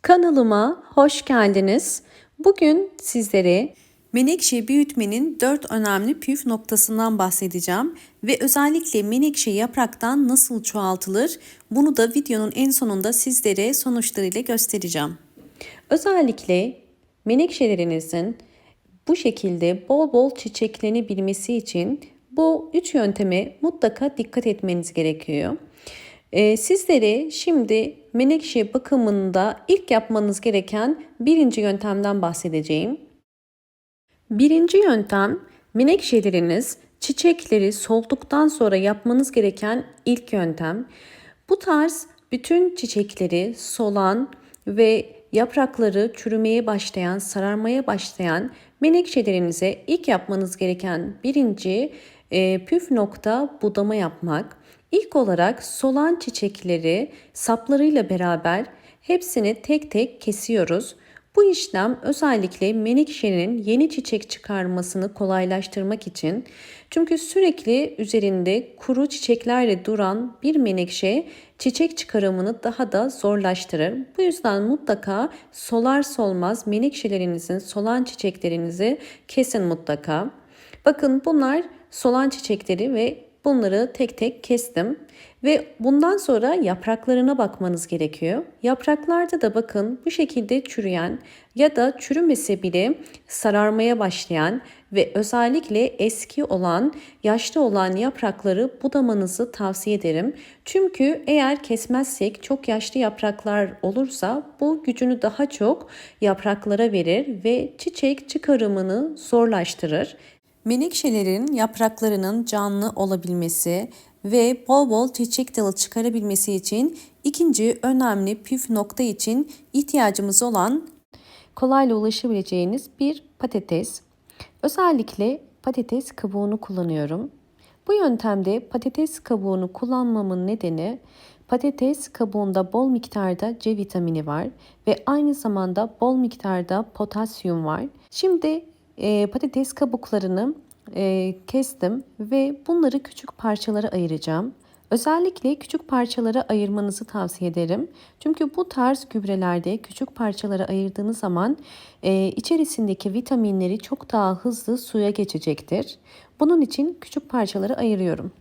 Kanalıma hoş geldiniz. Bugün sizlere menekşe büyütmenin 4 önemli püf noktasından bahsedeceğim ve özellikle menekşe yapraktan nasıl çoğaltılır bunu da videonun en sonunda sizlere sonuçlarıyla göstereceğim. Özellikle menekşelerinizin bu şekilde bol bol çiçeklenebilmesi için bu 3 yönteme mutlaka dikkat etmeniz gerekiyor. Sizlere şimdi menekşe bakımında ilk yapmanız gereken birinci yöntemden bahsedeceğim. Birinci yöntem, menekşeleriniz çiçekleri solduktan sonra yapmanız gereken ilk yöntem. Bu tarz bütün çiçekleri solan ve yaprakları çürümeye başlayan, sararmaya başlayan menekşelerinize ilk yapmanız gereken birinci püf nokta budama yapmak. İlk olarak solan çiçekleri saplarıyla beraber hepsini tek tek kesiyoruz. Bu işlem özellikle menekşenin yeni çiçek çıkarmasını kolaylaştırmak için, çünkü sürekli üzerinde kuru çiçeklerle duran bir menekşe çiçek çıkarımını daha da zorlaştırır. Bu yüzden mutlaka solar solmaz menekşelerinizin solan çiçeklerinizi kesin mutlaka. Bakın bunlar solan çiçekleri ve bunları tek tek kestim ve bundan sonra yapraklarına bakmanız gerekiyor. Yapraklarda da bakın bu şekilde çürüyen ya da çürümese bile sararmaya başlayan ve özellikle eski olan, yaşlı olan yaprakları budamanızı tavsiye ederim. Çünkü eğer kesmezsek çok yaşlı yapraklar olursa bu gücünü daha çok yapraklara verir ve çiçek çıkarımını zorlaştırır. Menekşelerin yapraklarının canlı olabilmesi ve bol bol çiçek dalı çıkarabilmesi için ikinci önemli püf nokta için ihtiyacımız olan kolayla ulaşabileceğiniz bir patates. Özellikle patates kabuğunu kullanıyorum. Bu yöntemde patates kabuğunu kullanmamın nedeni patates kabuğunda bol miktarda C vitamini var ve aynı zamanda bol miktarda potasyum var. Şimdi patates kabuklarını kestim ve bunları küçük parçalara ayıracağım. Özellikle küçük parçalara ayırmanızı tavsiye ederim. Çünkü bu tarz gübrelerde küçük parçalara ayırdığınız zaman içerisindeki vitaminleri çok daha hızlı suya geçecektir. Bunun için küçük parçalara ayırıyorum.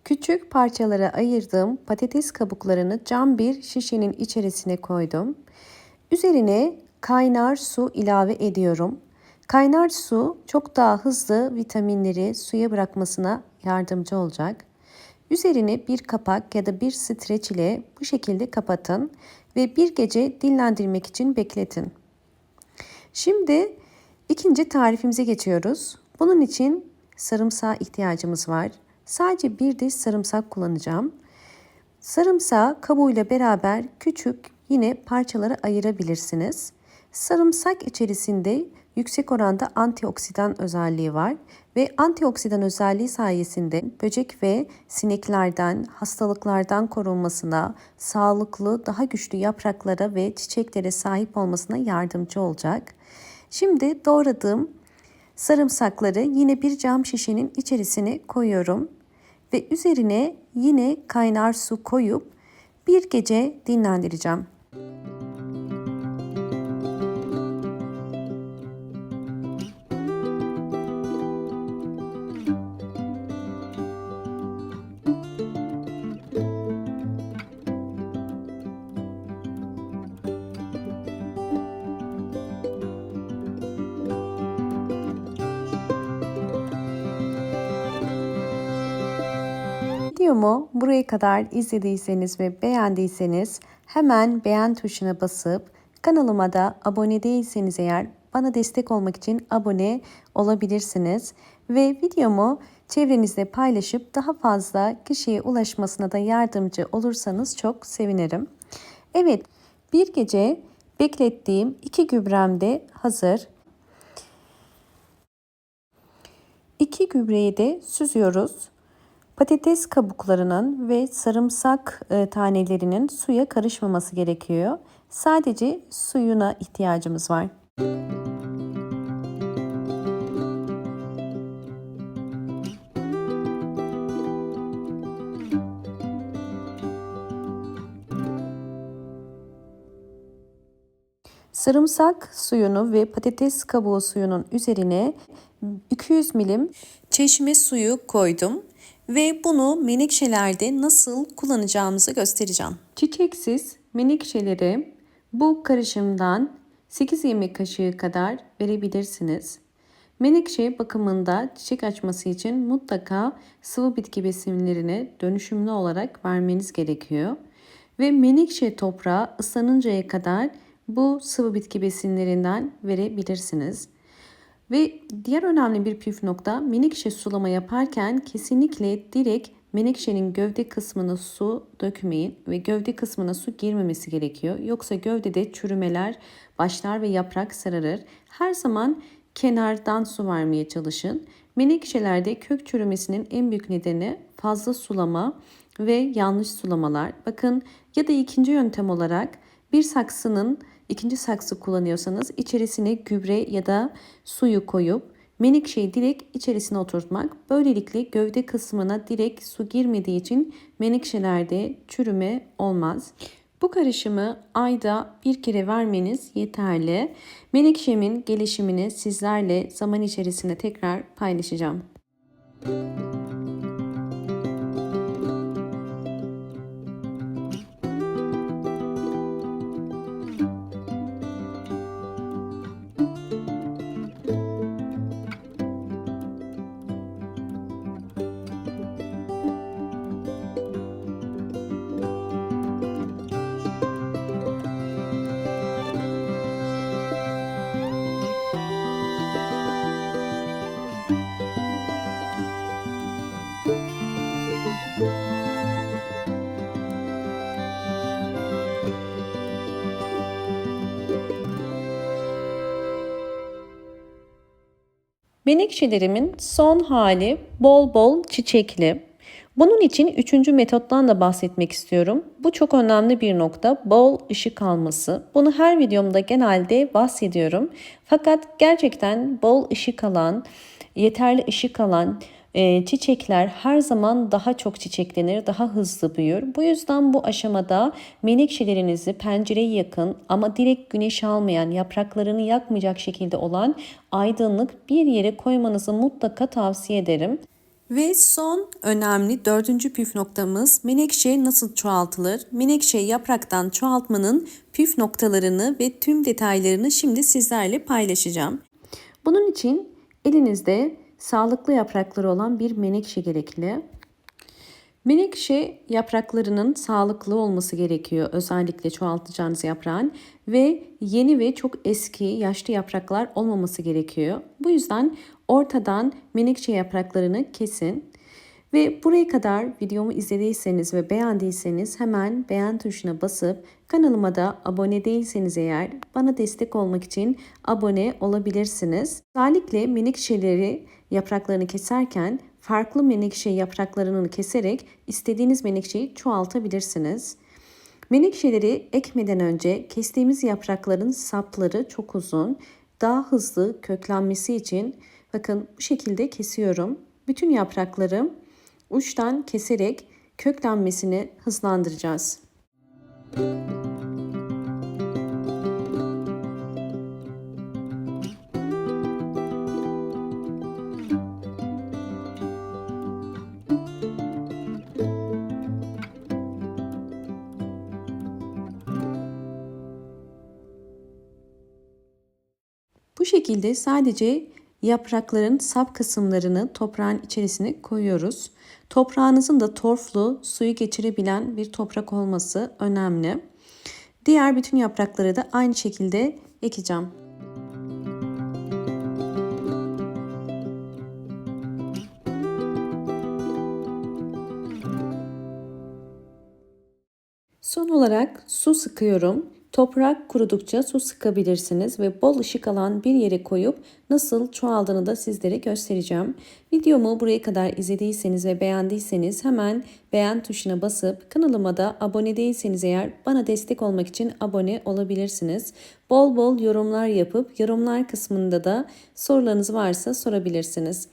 Küçük parçalara ayırdığım patates kabuklarını cam bir şişenin içerisine koydum. Üzerine kaynar su ilave ediyorum. Kaynar su çok daha hızlı vitaminleri suya bırakmasına yardımcı olacak. Üzerine bir kapak ya da bir streç ile bu şekilde kapatın ve bir gece dinlendirmek için bekletin. Şimdi ikinci tarifimize geçiyoruz. Bunun için sarımsağa ihtiyacımız var. Sadece bir diş sarımsak kullanacağım. Sarımsağı kabuğuyla beraber küçük yine parçalara ayırabilirsiniz. Sarımsak içerisinde yüksek oranda antioksidan özelliği var ve antioksidan özelliği sayesinde böcek ve sineklerden, hastalıklardan korunmasına, sağlıklı, daha güçlü yapraklara ve çiçeklere sahip olmasına yardımcı olacak. Şimdi doğradığım sarımsakları yine bir cam şişenin içerisine koyuyorum ve üzerine yine kaynar su koyup bir gece dinlendireceğim. Videomu buraya kadar izlediyseniz ve beğendiyseniz hemen beğen tuşuna basıp kanalıma da abone değilseniz eğer bana destek olmak için abone olabilirsiniz. Ve videomu çevrenizde paylaşıp daha fazla kişiye ulaşmasına da yardımcı olursanız çok sevinirim. Evet, bir gece beklettiğim 2 gübrem de hazır. 2 gübreyi de süzüyoruz. Patates kabuklarının ve sarımsak tanelerinin suya karışmaması gerekiyor. Sadece suyuna ihtiyacımız var. Sarımsak suyunu ve patates kabuğu suyunun üzerine 200 milim çeşme suyu koydum ve bunu menekşelerde nasıl kullanacağımızı göstereceğim. Çiçeksiz menekşeleri bu karışımdan 8 yemek kaşığı kadar verebilirsiniz. Menekşe bakımında çiçek açması için mutlaka sıvı bitki besinlerini dönüşümlü olarak vermeniz gerekiyor. Ve menekşe toprağı ıslanıncaya kadar bu sıvı bitki besinlerinden verebilirsiniz. Ve diğer önemli bir püf nokta, menekşe sulama yaparken kesinlikle direkt menekşenin gövde kısmına su dökmeyin ve gövde kısmına su girmemesi gerekiyor. Yoksa gövdede çürümeler başlar ve yaprak sararır. Her zaman kenardan su vermeye çalışın. Menekşelerde kök çürümesinin en büyük nedeni fazla sulama ve yanlış sulamalar. Bakın, ya da ikinci yöntem olarak bir saksının ikinci saksı kullanıyorsanız içerisine gübre ya da suyu koyup menekşeyi direkt içerisine oturtmak. Böylelikle gövde kısmına direkt su girmediği için menekşelerde çürüme olmaz. Bu karışımı ayda bir kere vermeniz yeterli. Menekşemin gelişimini sizlerle zaman içerisinde tekrar paylaşacağım. Menekşelerimin son hali bol bol çiçekli. Bunun için 3. metottan da bahsetmek istiyorum. Bu çok önemli bir nokta, bol ışık alması. Bunu her videomda genelde bahsediyorum. Fakat gerçekten bol ışık alan, yeterli ışık alan çiçekler her zaman daha çok çiçeklenir, daha hızlı büyür. Bu yüzden bu aşamada menekşelerinizi pencereye yakın ama direkt güneş almayan, yapraklarını yakmayacak şekilde olan aydınlık bir yere koymanızı mutlaka tavsiye ederim. Ve son önemli 4. püf noktamız, menekşe nasıl çoğaltılır? Menekşe yapraktan çoğaltmanın püf noktalarını ve tüm detaylarını şimdi sizlerle paylaşacağım. Bunun için elinizde sağlıklı yaprakları olan bir menekşe gerekli. Menekşe yapraklarının sağlıklı olması gerekiyor, özellikle çoğaltacağınız yaprağın, ve yeni ve çok eski yaşlı yapraklar olmaması gerekiyor. Bu yüzden ortadan menekşe yapraklarını kesin. Ve buraya kadar videomu izlediyseniz ve beğendiyseniz hemen beğen tuşuna basıp kanalıma da abone değilseniz eğer bana destek olmak için abone olabilirsiniz. Özellikle menekşeleri yapraklarını keserken farklı menekşe yapraklarını keserek istediğiniz menekşeyi çoğaltabilirsiniz. Menekşeleri ekmeden önce kestiğimiz yaprakların sapları çok uzun. Daha hızlı köklenmesi için bakın bu şekilde kesiyorum. Bütün yaprakları uçtan keserek köklenmesini hızlandıracağız. Bu şekilde sadece yaprakların sap kısımlarını toprağın içerisine koyuyoruz. Toprağınızın da torflu, suyu geçirebilen bir toprak olması önemli. Diğer bütün yaprakları da aynı şekilde ekeceğim. Son olarak su sıkıyorum. Toprak kurudukça su sıkabilirsiniz ve bol ışık alan bir yere koyup nasıl çoğaldığını da sizlere göstereceğim. Videomu buraya kadar izlediyseniz ve beğendiyseniz hemen beğen tuşuna basıp kanalıma da abone değilseniz eğer bana destek olmak için abone olabilirsiniz. Bol bol yorumlar yapıp yorumlar kısmında da sorularınız varsa sorabilirsiniz.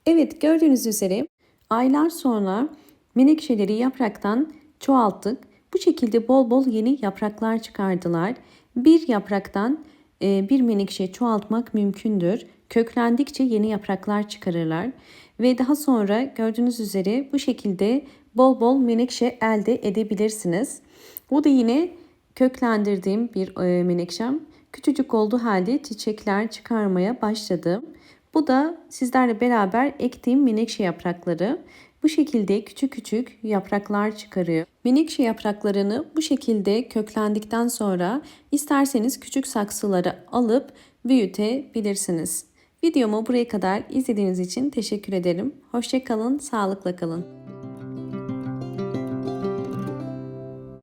Evet, gördüğünüz üzere aylar sonra menekşeleri yapraktan çoğalttık. Bu şekilde bol bol yeni yapraklar çıkardılar. Bir yapraktan bir menekşe çoğaltmak mümkündür. Köklendikçe yeni yapraklar çıkarırlar. Ve daha sonra gördüğünüz üzere bu şekilde bol bol menekşe elde edebilirsiniz. Bu da yine köklendirdiğim bir menekşem. Küçücük olduğu halde çiçekler çıkarmaya başladı. Bu da sizlerle beraber ektiğim menekşe yaprakları. Bu şekilde küçük küçük yapraklar çıkarıyor. Menekşe yapraklarını bu şekilde köklendikten sonra isterseniz küçük saksılara alıp büyütebilirsiniz. Videomu buraya kadar izlediğiniz için teşekkür ederim. Hoşça kalın, sağlıkla kalın.